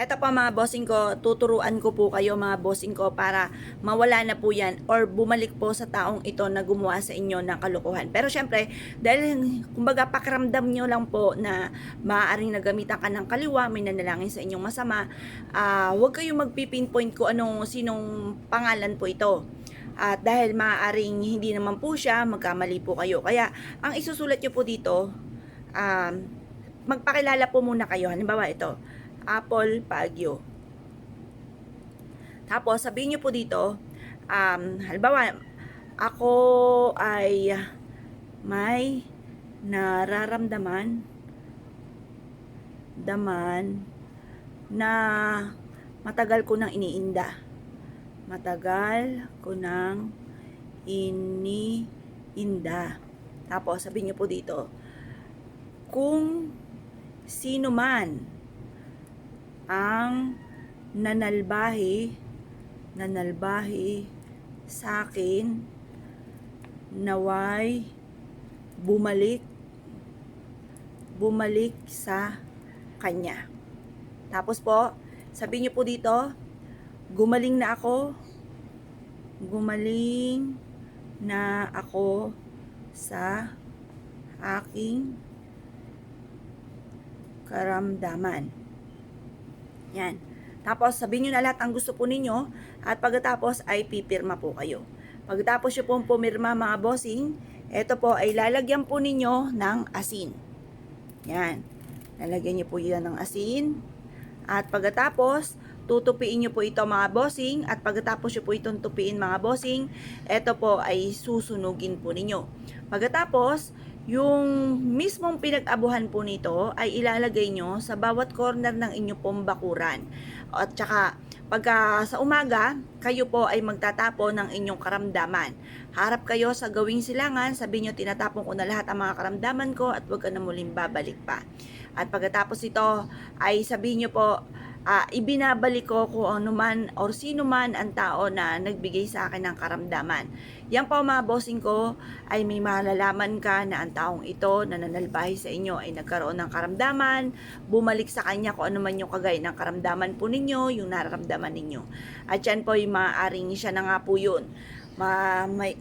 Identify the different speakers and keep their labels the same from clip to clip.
Speaker 1: Eto po mga bossing ko, tuturuan ko po kayo mga bossing ko para mawala na po yan or bumalik po sa taong ito na gumawa sa inyo ng kalokohan. Pero syempre, dahil kumbaga pakiramdam nyo lang po na maaaring nagamitan ka ng kaliwa, may nanalangin sa inyong masama, huwag kayong magpipinpoint ko sinong pangalan po ito. At dahil maaaring hindi naman po siya, magkamali po kayo. Kaya, ang isusulat nyo po dito, magpakilala po muna kayo. Halimbawa ito, Apple Baguio. Tapos, sabihin nyo po dito, halimbawa, ako ay may nararamdaman na matagal ko nang iniinda. Matagal ko nang iniinda. Tapos, sabihin nyo po dito, kung sino man ang nanalbahi sa akin, naway bumalik sa kanya. Tapos po, sabihin niyo po dito, gumaling na ako sa aking karamdaman. Yan. Tapos, sabihin nyo na lahat ang gusto po ninyo at pagkatapos ay pipirma po kayo. Pagkatapos nyo pong pumirma mga bossing, ito po ay lalagyan po ninyo ng asin. Yan. Lalagyan nyo po yan ng asin. At pagkatapos, tutupiin nyo po ito mga bossing. At pagkatapos nyo po itong tupiin mga bossing, ito po ay susunugin po ninyo. Pagkatapos, yung mismong pinag-abuhan po nito ay ilalagay nyo sa bawat corner ng inyong pong bakuran. At saka, pagka sa umaga, kayo po ay magtatapo ng inyong karamdaman. Harap kayo sa gawing silangan, sabihin nyo, tinatapon ko na lahat ang mga karamdaman ko at huwag ka na muling babalik pa. At pagkatapos ito, ay sabihin nyo po, ibinabalik ko kung ano man or sino man ang tao na nagbigay sa akin ng karamdaman. Yan po mga bossing ko ay may malalaman ka na ang taong ito na nanalbahi sa inyo ay nagkaroon ng karamdaman, bumalik sa kanya kung ano man yung kagaya ng karamdaman po ninyo, yung nararamdaman ninyo. At yan po yung maaaring siya na nga po yun.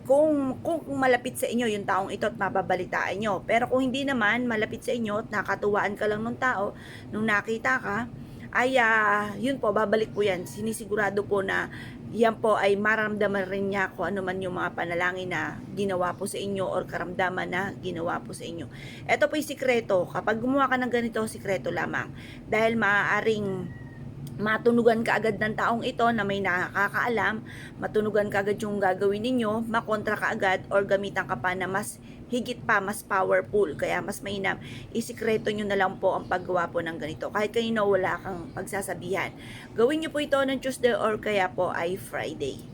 Speaker 1: Kung malapit sa inyo yung taong ito at mababalitaan nyo. Pero kung hindi naman malapit sa inyo at nakatuwaan ka lang ng tao nung nakita ka, ay yun po, babalik po yan. Sinisigurado po na yan po ay maramdaman rin niya kung ano man yung mga panalangin na ginawa po sa inyo or karamdaman na ginawa po sa inyo. Ito po yung sikreto. Kapag gumawa ka ng ganito, sikreto lamang. Dahil maaaring matunugan ka agad ng taong ito na may nakakaalam, matunugan ka agad yung gagawin ninyo, makontra ka agad or gamitan ka pa na mas higit pa, mas powerful. Kaya mas mainam, isikreto nyo na lang po ang paggawa po ng ganito. Kahit kanino wala kang pagsasabihan. Gawin nyo po ito ng Tuesday or kaya po ay Friday.